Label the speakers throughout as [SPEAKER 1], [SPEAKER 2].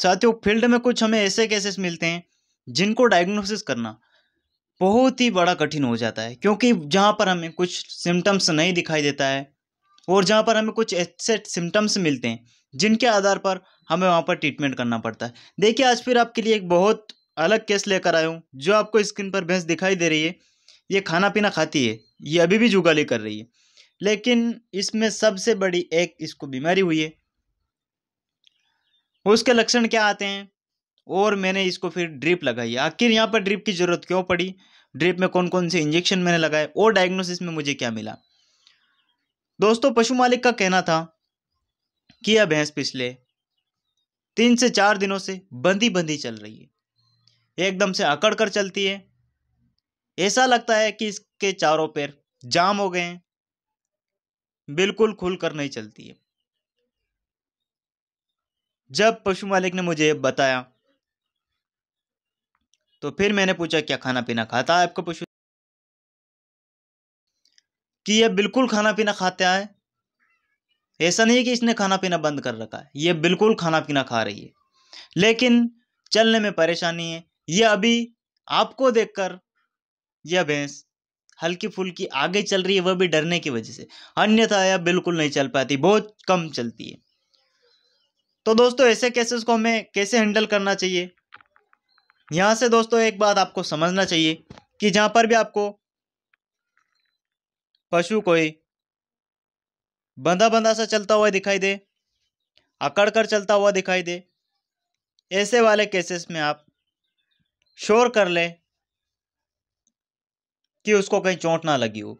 [SPEAKER 1] साथियों फील्ड में कुछ हमें ऐसे केसेस मिलते हैं जिनको डायग्नोसिस करना बहुत ही बड़ा कठिन हो जाता है, क्योंकि जहाँ पर हमें कुछ सिम्टम्स नहीं दिखाई देता है और जहाँ पर हमें कुछ ऐसे सिम्टम्स मिलते हैं जिनके आधार पर हमें वहाँ पर ट्रीटमेंट करना पड़ता है। देखिए आज फिर आपके लिए एक बहुत अलग केस लेकर आया हूँ। जो आपको स्क्रीन पर भैंस दिखाई दे रही है, ये खाना पीना खाती है, ये अभी भी जुगाली कर रही है, लेकिन इसमें सबसे बड़ी एक इसको बीमारी हुई है। उसके लक्षण क्या आते हैं और मैंने इसको फिर ड्रिप लगाई है। आखिर यहाँ पर ड्रिप की जरूरत क्यों पड़ी, ड्रिप में कौन कौन से इंजेक्शन मैंने लगाए और डायग्नोसिस में मुझे क्या मिला। दोस्तों पशु मालिक का कहना था कि यह भैंस पिछले 3 से 4 दिनों से बंधी बंधी चल रही है, एकदम से अकड़ कर चलती है, ऐसा लगता है कि इसके चारों पैर जाम हो गए हैं, बिल्कुल खुलकर नहीं चलती है। जब पशु मालिक ने मुझे बताया तो फिर मैंने पूछा क्या खाना पीना खाता है आपका पशु, कि यह बिल्कुल खाना पीना खाता है। ऐसा नहीं है कि इसने खाना पीना बंद कर रखा है, यह बिल्कुल खाना पीना खा रही है, लेकिन चलने में परेशानी है। यह अभी आपको देखकर यह भैंस हल्की फुल्की आगे चल रही है, वह भी डरने की वजह से, अन्यथा यह बिल्कुल नहीं चल पाती, बहुत कम चलती है। तो दोस्तों ऐसे केसेस को हमें कैसे हैंडल करना चाहिए, यहाँ से दोस्तों एक बात आपको समझना चाहिए कि जहाँ पर भी आपको पशु कोई बंधा बंधा सा चलता हुआ दिखाई दे, अकड़ कर चलता हुआ दिखाई दे, ऐसे वाले केसेस में आप श्योर कर लें कि उसको कहीं चोट ना लगी हो।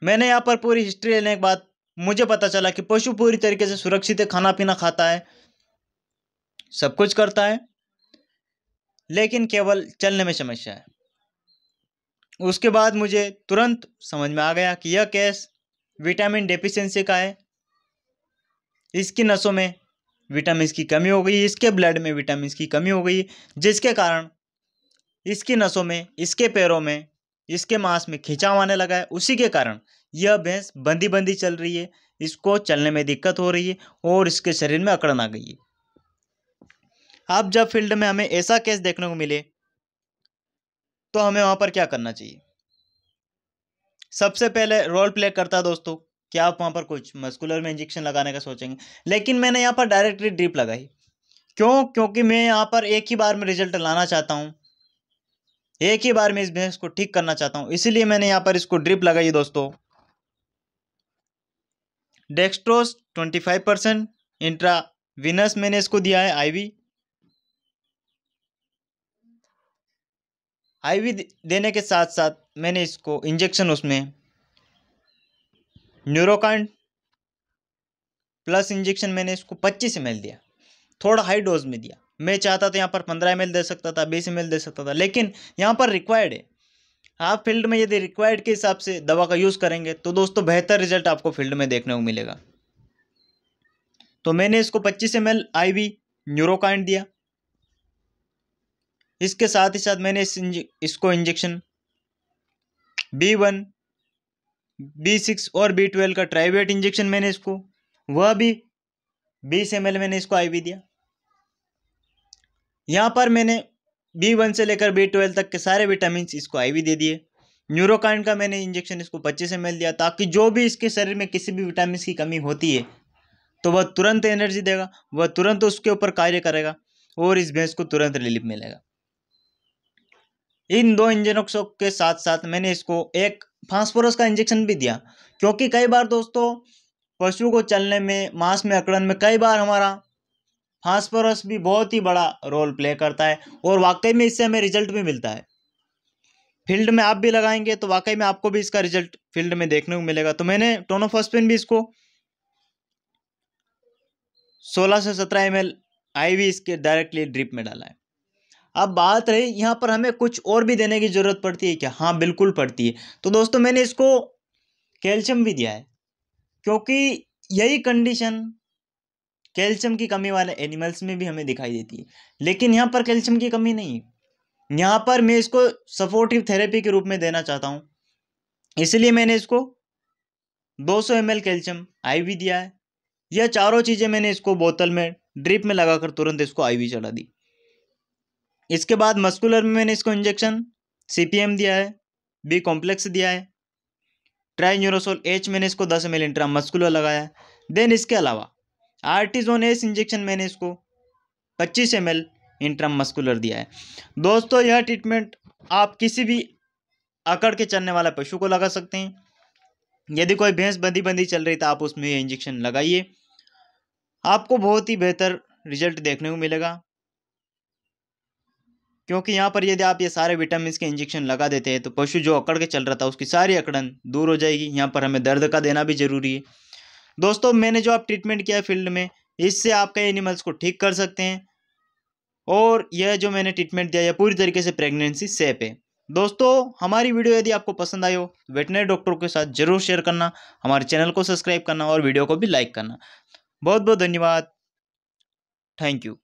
[SPEAKER 1] मैंने यहाँ पर पूरी हिस्ट्री लेने के बाद मुझे पता चला कि पशु पूरी तरीके से सुरक्षित है, खाना पीना खाता है, सब कुछ करता है, लेकिन केवल चलने में समस्या है। उसके बाद मुझे तुरंत समझ में आ गया कि यह केस विटामिन डेफिशिएंसी का है। इसकी नसों में विटामिन की कमी हो गई, इसके ब्लड में विटामिन की कमी हो गई, जिसके कारण इसकी नसों में, इसके पैरों में, इसके मांस में खिंचाव आने लगा है। उसी के कारण यह भैंस बंधी बंधी चल रही है, इसको चलने में दिक्कत हो रही है और इसके शरीर में अकड़न आ गई है। अब जब फील्ड में हमें ऐसा केस देखने को मिले तो हमें वहां पर क्या करना चाहिए। सबसे पहले रोल प्ले करता है दोस्तों कि आप वहां पर कुछ मस्कुलर में इंजेक्शन लगाने का सोचेंगे, लेकिन मैंने यहाँ पर डायरेक्टली ड्रिप लगाई। क्यों? क्योंकि मैं यहाँ पर एक ही बार में रिजल्ट लाना चाहता हूँ, एक ही बार में इस भैंस को ठीक करना चाहता हूँ, इसीलिए मैंने यहाँ पर इसको ड्रिप लगाई दोस्तों। डेक्सट्रोज 25% इंट्रावीनस मैंने इसको दिया है, आईवी देने के साथ साथ मैंने इसको इंजेक्शन उसमें न्यूरोकाइन प्लस इंजेक्शन मैंने इसको 25 ml दिया, थोड़ा हाई डोज में दिया। मैं चाहता था यहाँ पर 15 ml दे सकता था, 20 ml दे सकता था, लेकिन यहाँ पर रिक्वायर्ड है। आप फील्ड में यदि रिक्वायर्ड के हिसाब से दवा का यूज़ करेंगे तो दोस्तों बेहतर रिजल्ट आपको फील्ड में देखने को मिलेगा। तो मैंने इसको 25 ml आईवी न्यूरोकाइन दिया। इसके साथ ही साथ मैंने इसको इंजेक्शन B1, B6 और B12 का ट्राइवेट इंजेक्शन मैंने इसको, वह भी 20 ml मैंने इसको आईवी दिया। यहाँ पर मैंने B1 से लेकर B12 तक के सारे विटामिन इसको आईवी दे दिए। न्यूरोकाइन का मैंने इंजेक्शन इसको 25 ml दिया, ताकि जो भी इसके शरीर में किसी भी विटामिन की कमी होती है तो वह तुरंत एनर्जी देगा, वह तुरंत उसके ऊपर कार्य करेगा और इस भैंस को तुरंत रिलीफ मिलेगा। इन 2 इंजेक्शनों के साथ साथ मैंने इसको एक फास्फोरस का इंजेक्शन भी दिया, क्योंकि कई बार दोस्तों पशु को चलने में, मांस में अकड़न में कई बार हमारा फास्फोरस भी बहुत ही बड़ा रोल प्ले करता है और वाकई में इससे हमें रिजल्ट भी मिलता है। फील्ड में आप भी लगाएंगे तो वाकई में आपको भी इसका रिजल्ट फील्ड में देखने को मिलेगा। तो मैंने टोनोफॉस्फेन भी इसको 16 से 17 ml आईवी इसके डायरेक्टली ड्रिप में डाला है। अब बात रही यहाँ पर हमें कुछ और भी देने की जरूरत पड़ती है क्या? हाँ बिल्कुल पड़ती है। तो दोस्तों मैंने इसको कैल्शियम भी दिया है, क्योंकि यही कंडीशन कैल्शियम की कमी वाले एनिमल्स में भी हमें दिखाई देती है, लेकिन यहाँ पर कैल्शियम की कमी नहीं है। यहाँ पर मैं इसको सपोर्टिव थेरेपी के रूप में देना चाहता हूँ, इसलिए मैंने इसको 200 ml कैल्शियम आईवी दिया है। यह चारों चीज़ें मैंने इसको बोतल में ड्रिप में लगाकर तुरंत इसको आईवी चढ़ा दी। इसके बाद मस्कुलर में मैंने इसको इंजेक्शन CPM दिया है, बी कॉम्प्लेक्स दिया है, ट्राइन्यूरोसोल H मैंने इसको 10 ml इंट्रामस्कुलर लगाया है। देन इसके अलावा आर्टिजोन एस इंजेक्शन मैंने इसको 25 ml इंट्रामस्कुलर दिया है। दोस्तों यह ट्रीटमेंट आप किसी भी अकड़ के चलने वाला पशु को लगा सकते हैं। यदि कोई भैंस बंधी चल रही तो आप उसमें ये इंजेक्शन लगाइए, आपको बहुत ही बेहतर रिजल्ट देखने को मिलेगा। क्योंकि यहाँ पर यदि आप ये सारे विटामिन के इंजेक्शन लगा देते हैं तो पशु जो अकड़ के चल रहा था उसकी सारी अकड़न दूर हो जाएगी। यहाँ पर हमें दर्द का देना भी जरूरी है। दोस्तों मैंने जो आप ट्रीटमेंट किया है फील्ड में, इससे आपका एनिमल्स को ठीक कर सकते हैं और यह जो मैंने ट्रीटमेंट दिया है पूरी तरीके से प्रेगनेंसी सेफ है। दोस्तों हमारी वीडियो यदि आपको पसंद आई हो वेटनरी डॉक्टर के साथ जरूर शेयर करना, हमारे चैनल को सब्सक्राइब करना और वीडियो को भी लाइक करना। बहुत बहुत धन्यवाद। Thank you.